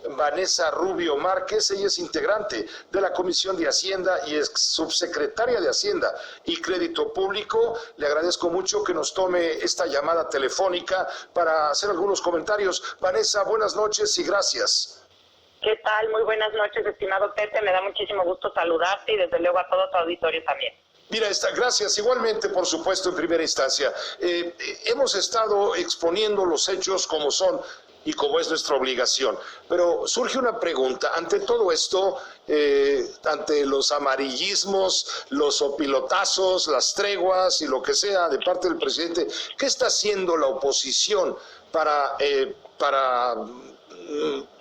Vanessa Rubio Márquez. Ella es integrante de la Comisión de Hacienda y es subsecretaria de Hacienda y Crédito Público. Le agradezco mucho que nos tome esta llamada telefónica para hacer algunos comentarios. Vanessa, buenas noches y gracias. ¿Qué tal? Muy buenas noches, estimado Pepe. Me da muchísimo gusto saludarte y desde luego a todo tu auditorio también. Mira, gracias. Igualmente, por supuesto, en primera instancia. Hemos estado exponiendo los hechos como son y como es nuestra obligación. Pero surge una pregunta. Ante todo esto, ante los amarillismos, los opilotazos, las treguas y lo que sea de parte del presidente, ¿qué está haciendo la oposición para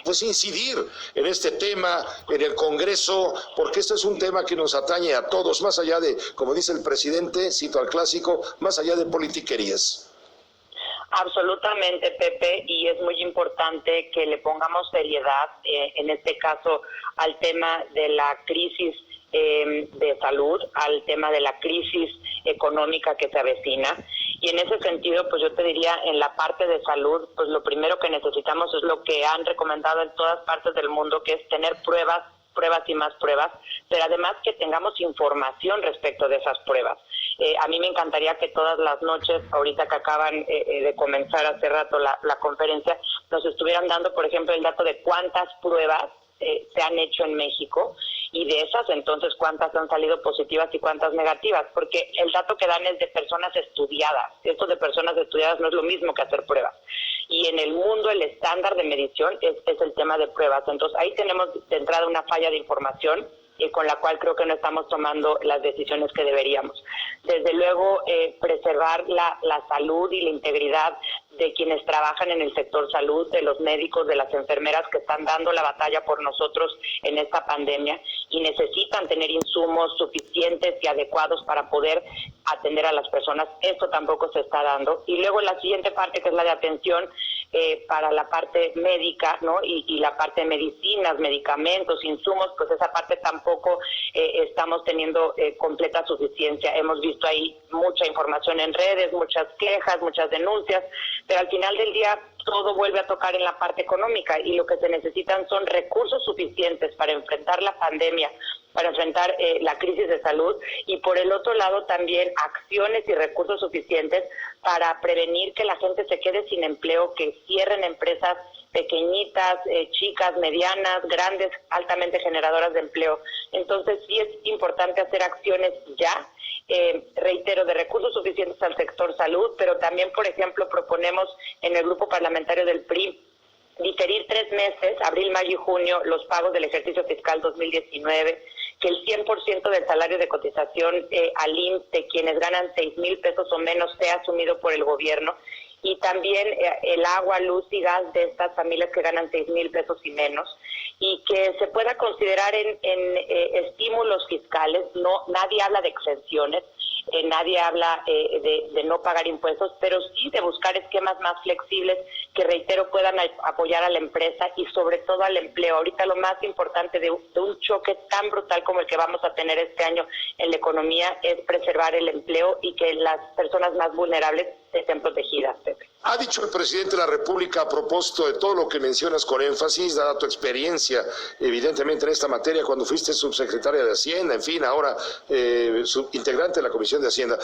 pues incidir en este tema en el Congreso, porque este es un tema que nos atañe a todos, más allá de, como dice el presidente, cito al clásico, más allá de politiquerías? Absolutamente, Pepe, y es muy importante que le pongamos seriedad, en este caso, al tema de la crisis de salud, al tema de la crisis económica que se avecina. Y en ese sentido, pues yo te diría, en la parte de salud, pues lo primero que necesitamos es lo que han recomendado en todas partes del mundo, que es tener pruebas y más pruebas, pero además que tengamos información respecto de esas pruebas. A mí me encantaría que todas las noches, ahorita que acaban de comenzar hace rato la conferencia, nos estuvieran dando, por ejemplo, el dato de cuántas pruebas se han hecho en México, y de esas entonces cuántas han salido positivas y cuántas negativas, porque el dato que dan es de personas estudiadas. Esto de personas estudiadas no es lo mismo que hacer pruebas, y en el mundo el estándar de medición es el tema de pruebas. Entonces ahí tenemos de entrada una falla de información con la cual creo que no estamos tomando las decisiones que deberíamos. Desde luego, preservar la salud y la integridad de quienes trabajan en el sector salud, de los médicos, de las enfermeras que están dando la batalla por nosotros en esta pandemia y necesitan tener insumos suficientes y adecuados para poder atender a las personas. Esto tampoco se está dando. Y luego la siguiente parte, que es la de atención para la parte médica, ¿no? Y la parte de medicinas, medicamentos, insumos, pues esa parte tampoco estamos teniendo completa suficiencia. Hemos visto ahí mucha información en redes, muchas quejas, muchas denuncias, pero al final del día todo vuelve a tocar en la parte económica, y lo que se necesitan son recursos suficientes para enfrentar la pandemia, para enfrentar la crisis de salud, y por el otro lado también acciones y recursos suficientes para prevenir que la gente se quede sin empleo, que cierren empresas pequeñitas, chicas, medianas, grandes, altamente generadoras de empleo. Entonces sí es importante hacer acciones ya, reitero, de recursos suficientes al sector salud, pero también, por ejemplo, proponemos en el grupo parlamentario del PRI diferir 3 meses, abril, mayo y junio, los pagos del ejercicio fiscal 2019, que el 100% del salario de cotización al IMSS de quienes ganan 6,000 pesos o menos sea asumido por el gobierno, y también el agua, luz y gas de estas familias que ganan 6,000 pesos y menos, y que se pueda considerar en estímulos fiscales. No, nadie habla de exenciones, nadie habla de no pagar impuestos, pero sí de buscar esquemas más flexibles que, reitero, puedan apoyar a la empresa y sobre todo al empleo. Ahorita lo más importante de un choque tan brutal como el que vamos a tener este año en la economía es preservar el empleo y que las personas más vulnerables estén protegidas, Pepe. Ha dicho el presidente de la República, a propósito de todo lo que mencionas con énfasis, dada tu experiencia evidentemente en esta materia cuando fuiste subsecretaria de Hacienda, en fin, ahora integrante de la Comisión de Hacienda,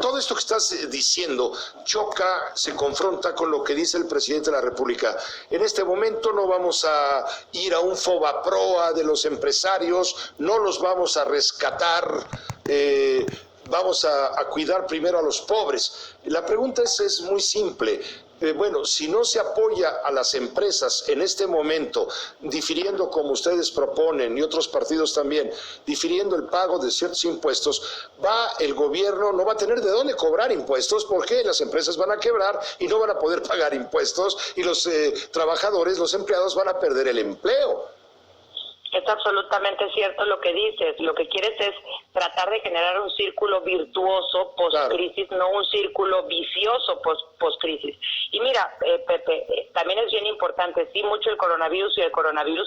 todo esto que estás diciendo choca, se confronta con lo que dice el presidente de la República. En este momento no vamos a ir a un fobaproa de los empresarios, no los vamos a rescatar, vamos a cuidar primero a los pobres. La pregunta es muy simple. Bueno, si no se apoya a las empresas en este momento, difiriendo como ustedes proponen y otros partidos también, difiriendo el pago de ciertos impuestos, el gobierno no va a tener de dónde cobrar impuestos porque las empresas van a quebrar y no van a poder pagar impuestos y los trabajadores, los empleados van a perder el empleo. Es absolutamente cierto lo que dices. Lo que quieres es tratar de generar un círculo virtuoso post-crisis, claro, no un círculo vicioso post-crisis. Y mira, Pepe, también es bien importante, sí, mucho el coronavirus,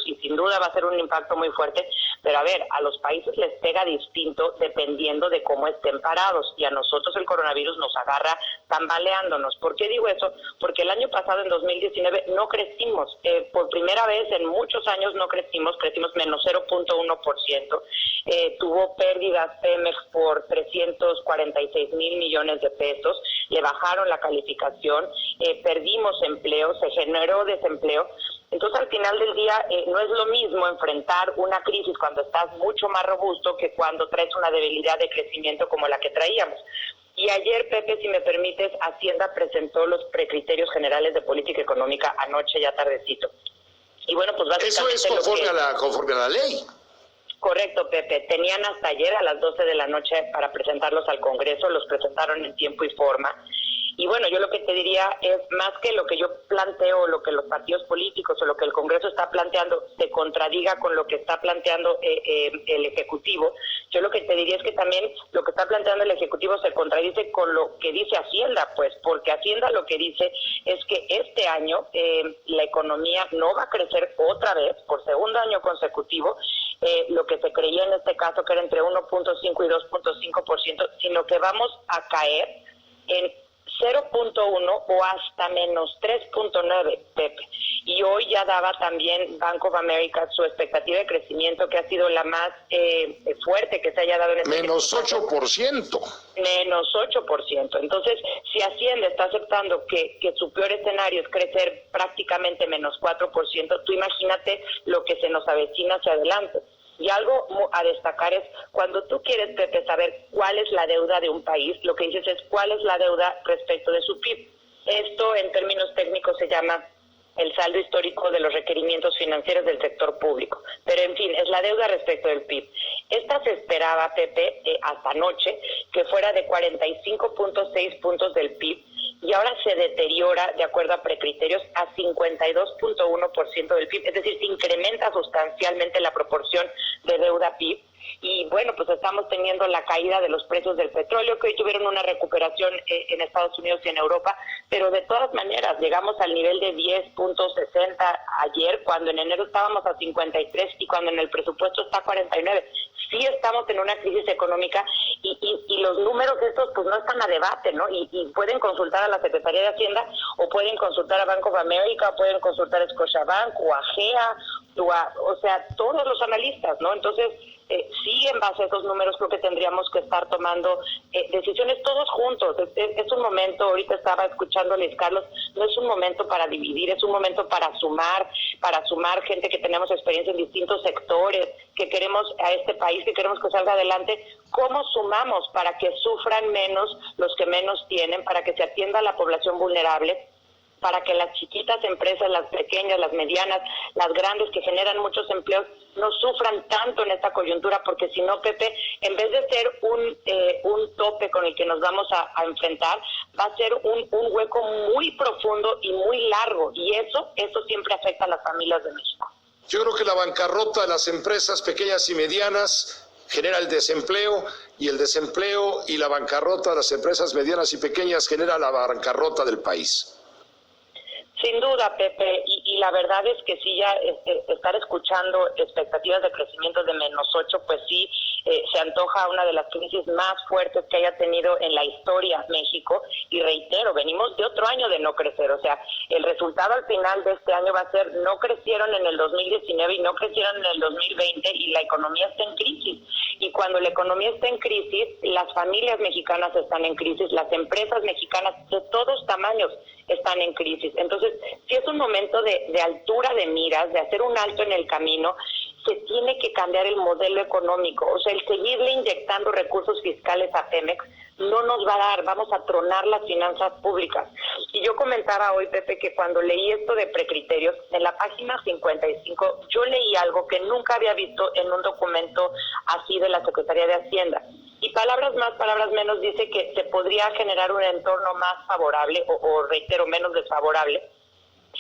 y sin duda va a ser un impacto muy fuerte, Pero a ver, a los países les pega distinto dependiendo de cómo estén parados, y a nosotros el coronavirus nos agarra tambaleándonos. ¿Por qué digo eso? Porque el año pasado, en 2019, no crecimos. Por primera vez en muchos años no crecimos menos 0.1%. Tuvo pérdidas Pemex por 346,000 millones de pesos, le bajaron la calificación, perdimos empleo, se generó desempleo. Entonces, al final del día, no es lo mismo enfrentar una crisis cuando estás mucho más robusto que cuando traes una debilidad de crecimiento como la que traíamos. Y ayer, Pepe, si me permites, Hacienda presentó los precriterios generales de política económica anoche ya tardecito. Y bueno, pues básicamente... Eso es conforme a la ley. Correcto, Pepe. Tenían hasta ayer a las 12 de la noche para presentarlos al Congreso, los presentaron en tiempo y forma. Y bueno, yo lo que te diría es, más que lo que yo planteo, lo que los partidos políticos o lo que el Congreso está planteando se contradiga con lo que está planteando el Ejecutivo, yo lo que te diría es que también lo que está planteando el Ejecutivo se contradice con lo que dice Hacienda, pues, porque Hacienda lo que dice es que este año la economía no va a crecer otra vez, por segundo año consecutivo, lo que se creía en este caso que era entre 1.5 y 2.5%, sino que vamos a caer en 0.1 o hasta menos 3.9, Pepe. Y hoy ya daba también Bank of America su expectativa de crecimiento, que ha sido la más fuerte que se haya dado en este menos 8%. Menos 8%. Entonces, si Hacienda está aceptando que su peor escenario es crecer prácticamente menos 4%, tú imagínate lo que se nos avecina hacia adelante. Y algo a destacar es, cuando tú quieres, Pepe, saber cuál es la deuda de un país, lo que dices es cuál es la deuda respecto de su PIB. Esto, en términos técnicos, se llama el saldo histórico de los requerimientos financieros del sector público. Pero, en fin, es la deuda respecto del PIB. Esta se esperaba, Pepe, hasta anoche, que fuera de 45.6 puntos del PIB, y ahora se deteriora, de acuerdo a precriterios, a 52.1% del PIB, es decir, se incrementa sustancialmente la proporción de deuda PIB. Y bueno, pues estamos teniendo la caída de los precios del petróleo, que hoy tuvieron una recuperación en Estados Unidos y en Europa, pero de todas maneras llegamos al nivel de 10.60 ayer, cuando en enero estábamos a 53 y cuando en el presupuesto está a 49. Sí estamos en una crisis económica y los números estos pues no están a debate, ¿no? Y pueden consultar a la Secretaría de Hacienda o pueden consultar a Bank of America, o pueden consultar a Scotiabank o a GEA, o sea, todos los analistas, ¿no? Entonces, sí, en base a esos números creo que tendríamos que estar tomando decisiones todos juntos. Es un momento, ahorita estaba escuchando a Luis Carlos, no es un momento para dividir, es un momento para sumar gente que tenemos experiencia en distintos sectores, que queremos a este país, que queremos que salga adelante. ¿Cómo sumamos para que sufran menos los que menos tienen, para que se atienda a la población vulnerable, para que las chiquitas empresas, las pequeñas, las medianas, las grandes que generan muchos empleos no sufran tanto en esta coyuntura? Porque si no, Pepe, en vez de ser un tope con el que nos vamos a enfrentar, va a ser un hueco muy profundo y muy largo, y eso siempre afecta a las familias de México. Yo creo que la bancarrota de las empresas pequeñas y medianas genera el desempleo, y el desempleo y la bancarrota de las empresas medianas y pequeñas genera la bancarrota del país. Sin duda, Pepe, y la verdad es que sí, ya estar escuchando expectativas de crecimiento de menos 8, pues sí, se antoja una de las crisis más fuertes que haya tenido en la historia México, y reitero, venimos de otro año de no crecer, o sea, el resultado al final de este año va a ser, no crecieron en el 2019 y no crecieron en el 2020, y la economía está en crisis, y cuando la economía está en crisis, las familias mexicanas están en crisis, las empresas mexicanas de todos tamaños están en crisis. Entonces, si es un momento de altura de miras, de hacer un alto en el camino, se tiene que cambiar el modelo económico. O sea, el seguirle inyectando recursos fiscales a Pemex no nos va a dar, vamos a tronar las finanzas públicas. Y yo comentaba hoy, Pepe, que cuando leí esto de precriterios, en la página 55, yo leí algo que nunca había visto en un documento así de la Secretaría de Hacienda. Y palabras más, palabras menos, dice que se podría generar un entorno más favorable, o reitero, menos desfavorable,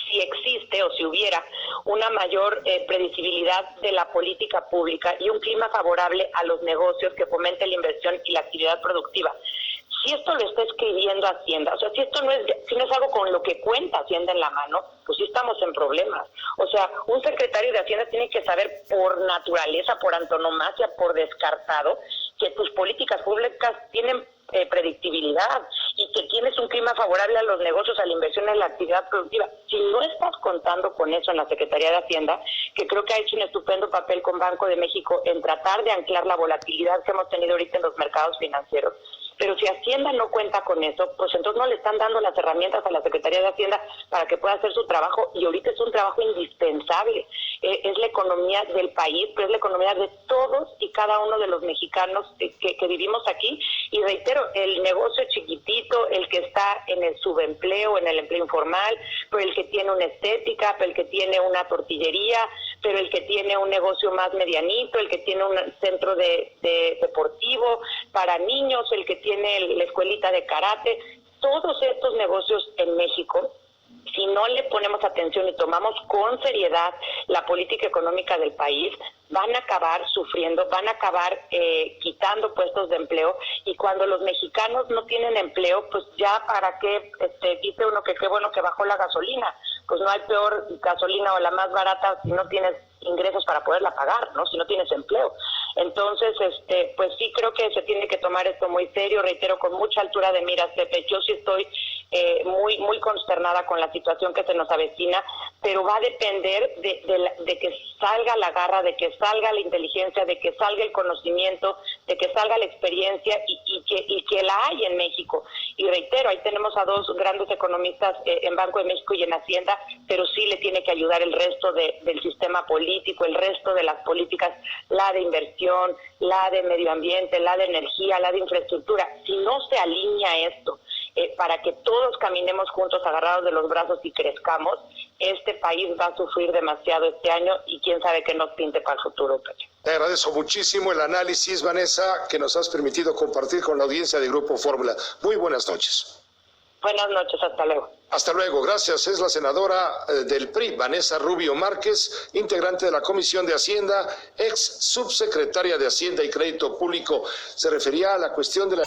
si existe o si hubiera una mayor previsibilidad de la política pública y un clima favorable a los negocios que fomente la inversión y la actividad productiva. si esto lo está escribiendo Hacienda, o sea, si esto no es algo con lo que cuenta Hacienda en la mano, pues sí estamos en problemas. O sea, un secretario de Hacienda tiene que saber por naturaleza, por antonomasia, por descartado, que tus políticas públicas tienen predictibilidad y que tienes un clima favorable a los negocios, a la inversión, a la actividad productiva. Si no estás contando con eso en la Secretaría de Hacienda, que creo que ha hecho un estupendo papel con Banco de México en tratar de anclar la volatilidad que hemos tenido ahorita en los mercados financieros, pero si Hacienda no cuenta con eso, pues entonces no le están dando las herramientas a la Secretaría de Hacienda para que pueda hacer su trabajo, y ahorita es un trabajo indispensable. Es la economía del país, pero es la economía de todos y cada uno de los mexicanos que vivimos aquí. Y reitero, el negocio chiquitito, el que está en el subempleo, en el empleo informal, pero el que tiene una estética, pero el que tiene una tortillería, pero el que tiene un negocio más medianito, el que tiene un centro de deportivo para niños, el que tiene la escuelita de karate, todos estos negocios en México, si no le ponemos atención y tomamos con seriedad la política económica del país, van a acabar sufriendo, van a acabar quitando puestos de empleo, y cuando los mexicanos no tienen empleo, pues ya para qué dice uno que qué bueno que bajó la gasolina. Pues no hay peor gasolina o la más barata si no tienes ingresos para poderla pagar, ¿no? Si no tienes empleo. Entonces, pues sí creo que se tiene que tomar esto muy serio, reitero, con mucha altura de miras, Pepe. Yo sí estoy muy consternada con la situación que se nos avecina, pero va a depender de que salga la garra, de que salga la inteligencia, de que salga el conocimiento, de que salga la experiencia y que la hay en México. Y reitero, ahí tenemos a dos grandes economistas en Banco de México y en Hacienda, pero sí le tiene que ayudar el resto del sistema político, el resto de las políticas, la de inversión, la de medio ambiente, la de energía, la de infraestructura. Si no se alinea esto para que todos caminemos juntos agarrados de los brazos y crezcamos, este país va a sufrir demasiado este año y quién sabe qué nos pinte para el futuro, Pepe. Te agradezco muchísimo el análisis, Vanessa, que nos has permitido compartir con la audiencia de Grupo Fórmula. Muy buenas noches. Buenas noches, hasta luego. Hasta luego, gracias. Es la senadora del PRI, Vanessa Rubio Márquez, integrante de la Comisión de Hacienda, ex subsecretaria de Hacienda y Crédito Público. Se refería a la cuestión de la